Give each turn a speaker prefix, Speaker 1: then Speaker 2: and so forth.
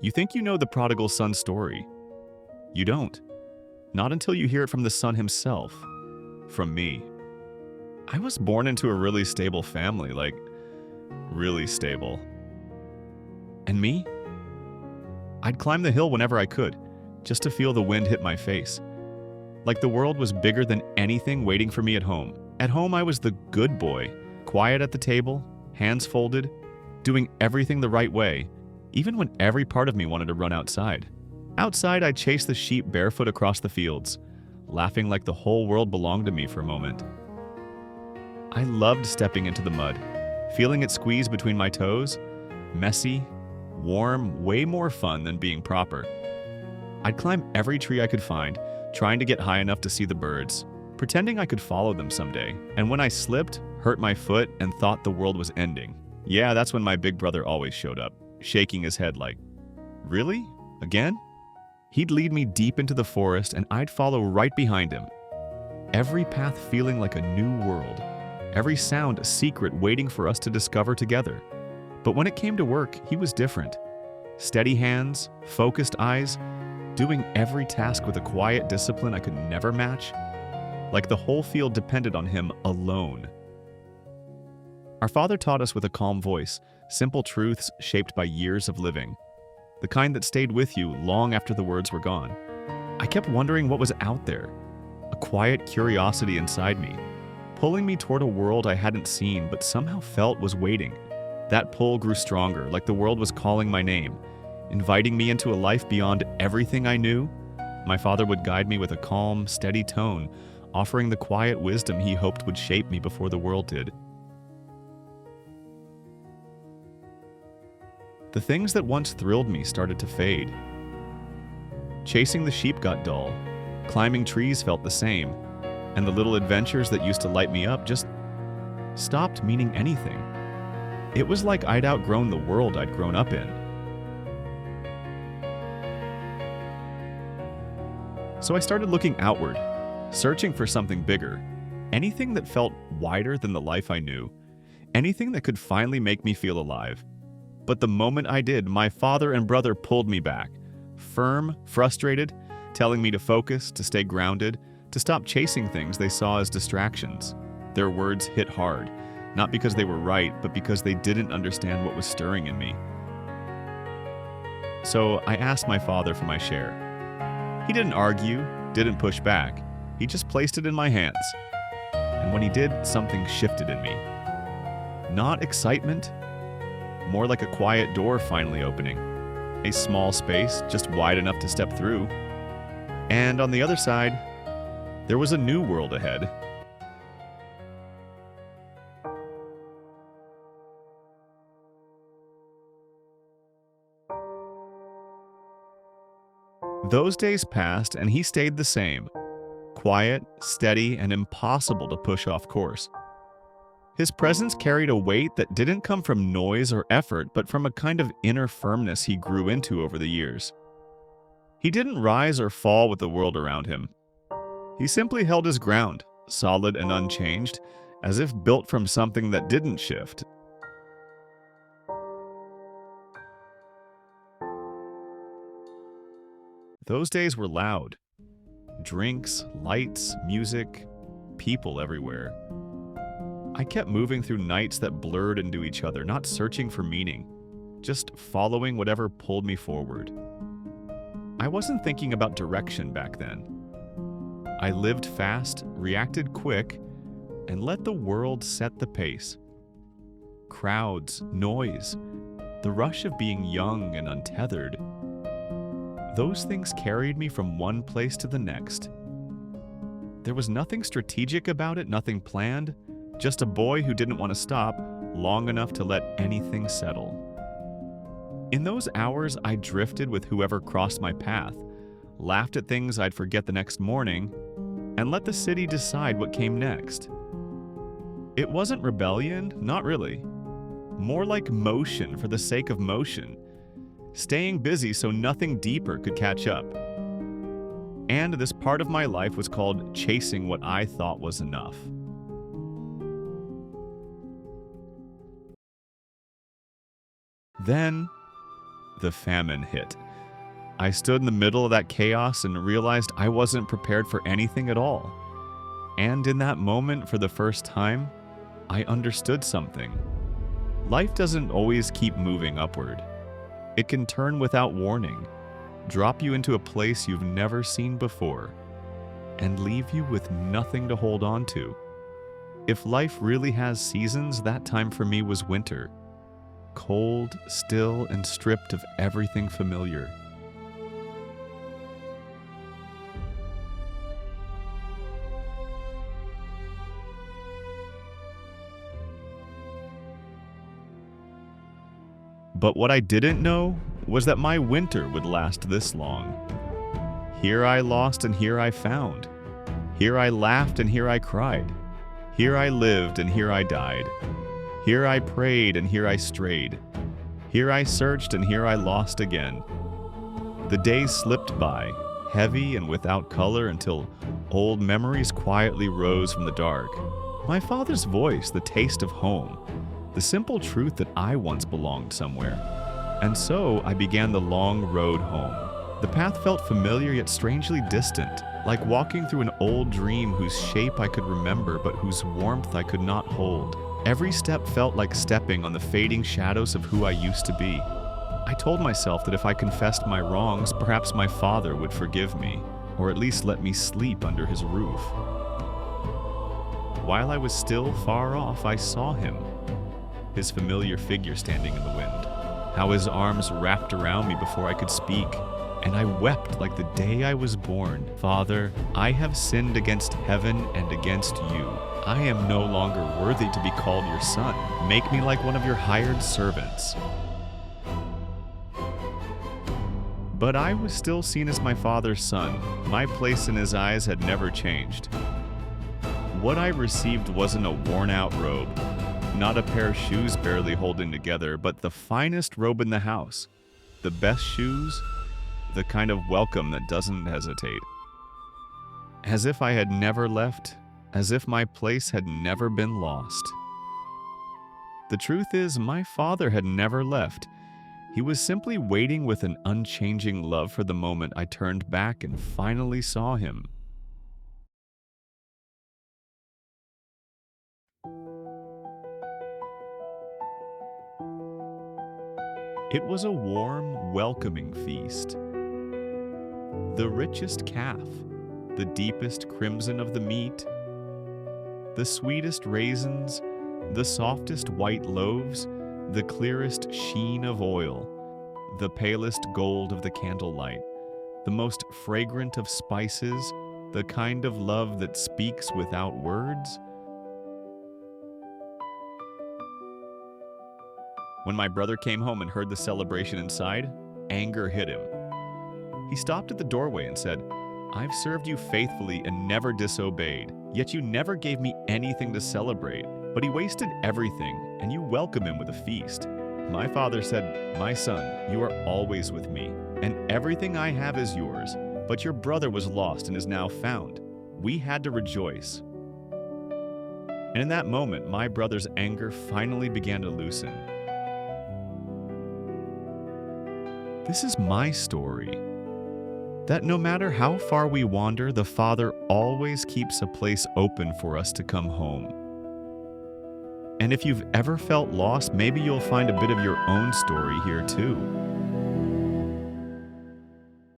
Speaker 1: You think you know the prodigal son story. You don't. Not until you hear it from the son himself. From me. I was born into a really stable family, like, really stable. And me? I'd climb the hill whenever I could, just to feel the wind hit my face. Like the world was bigger than anything waiting for me at home. At home, I was the good boy, quiet at the table, hands folded, doing everything the right way, even when every part of me wanted to run outside. Outside, I'd chase the sheep barefoot across the fields, laughing like the whole world belonged to me for a moment. I loved stepping into the mud, feeling it squeeze between my toes. Messy, warm, way more fun than being proper. I'd climb every tree I could find, trying to get high enough to see the birds, pretending I could follow them someday. And when I slipped, hurt my foot, and thought the world was ending, yeah, that's when my big brother always showed up, shaking his head like, "Really? Again?" He'd lead me deep into the forest, and I'd follow right behind him. Every path feeling like a new world. Every sound a secret waiting for us to discover together. But when it came to work, he was different. Steady hands, focused eyes, doing every task with a quiet discipline I could never match. Like the whole field depended on him alone. Our father taught us with a calm voice, simple truths shaped by years of living. The kind that stayed with you long after the words were gone. I kept wondering what was out there. A quiet curiosity inside me, pulling me toward a world I hadn't seen but somehow felt was waiting. That pull grew stronger, like the world was calling my name, inviting me into a life beyond everything I knew. My father would guide me with a calm, steady tone, offering the quiet wisdom he hoped would shape me before the world did. The things that once thrilled me started to fade. Chasing the sheep got dull, climbing trees felt the same, and the little adventures that used to light me up just stopped meaning anything. It was like I'd outgrown the world I'd grown up in. So I started looking outward, searching for something bigger, anything that felt wider than the life I knew, anything that could finally make me feel alive. But the moment I did, my father and brother pulled me back, firm, frustrated, telling me to focus, to stay grounded, to stop chasing things they saw as distractions. Their words hit hard, not because they were right, but because they didn't understand what was stirring in me. So I asked my father for my share. He didn't argue, didn't push back. He just placed it in my hands. And when he did, something shifted in me. Not excitement, more like a quiet door finally opening. A small space, just wide enough to step through. And on the other side, there was a new world ahead. Those days passed and he stayed the same. Quiet, steady, and impossible to push off course. His presence carried a weight that didn't come from noise or effort, but from a kind of inner firmness he grew into over the years. He didn't rise or fall with the world around him. He simply held his ground, solid and unchanged, as if built from something that didn't shift. Those days were loud. Drinks, lights, music, people everywhere. I kept moving through nights that blurred into each other, not searching for meaning, just following whatever pulled me forward. I wasn't thinking about direction back then. I lived fast, reacted quick, and let the world set the pace. Crowds, noise, the rush of being young and untethered. Those things carried me from one place to the next. There was nothing strategic about it, nothing planned, just a boy who didn't want to stop long enough to let anything settle. In those hours, I drifted with whoever crossed my path, laughed at things I'd forget the next morning, and let the city decide what came next. It wasn't rebellion, not really. More like motion for the sake of motion, staying busy so nothing deeper could catch up. And this part of my life was called chasing what I thought was enough. Then the famine hit. I stood in the middle of that chaos and realized I wasn't prepared for anything at all. And in that moment, for the first time, I understood something. Life doesn't always keep moving upward. It can turn without warning, drop you into a place you've never seen before, and leave you with nothing to hold on to. If life really has seasons, that time for me was winter. Cold, still, and stripped of everything familiar. But what I didn't know was that my winter would last this long. Here I lost and here I found. Here I laughed and here I cried. Here I lived and here I died. Here I prayed and here I strayed. Here I searched and here I lost again. The days slipped by, heavy and without color, until old memories quietly rose from the dark. My father's voice, the taste of home, the simple truth that I once belonged somewhere. And so I began the long road home. The path felt familiar yet strangely distant, like walking through an old dream whose shape I could remember but whose warmth I could not hold. Every step felt like stepping on the fading shadows of who I used to be. I told myself that if I confessed my wrongs, perhaps my father would forgive me, or at least let me sleep under his roof. While I was still far off, I saw him, his familiar figure standing in the wind, how his arms wrapped around me before I could speak, and I wept like the day I was born. Father, I have sinned against heaven and against you. I am no longer worthy to be called your son. Make me like one of your hired servants. But I was still seen as my father's son. My place in his eyes had never changed. What I received wasn't a worn-out robe, not a pair of shoes barely holding together, but the finest robe in the house, the best shoes, the kind of welcome that doesn't hesitate. As if I had never left, as if my place had never been lost. The truth is, my father had never left. He was simply waiting with an unchanging love for the moment I turned back and finally saw him. It was a warm, welcoming feast. The richest calf, the deepest crimson of the meat, the sweetest raisins, the softest white loaves, the clearest sheen of oil, the palest gold of the candlelight, the most fragrant of spices, the kind of love that speaks without words. When my brother came home and heard the celebration inside, anger hit him. He stopped at the doorway and said, "I've served you faithfully and never disobeyed, yet you never gave me anything to celebrate." But he wasted everything, and you welcome him with a feast. My father said, "My son, you are always with me, and everything I have is yours. But your brother was lost and is now found." We had to rejoice. And in that moment, my brother's anger finally began to loosen. This is my story. That no matter how far we wander, the Father always keeps a place open for us to come home. And if you've ever felt lost, maybe you'll find a bit of your own story here too.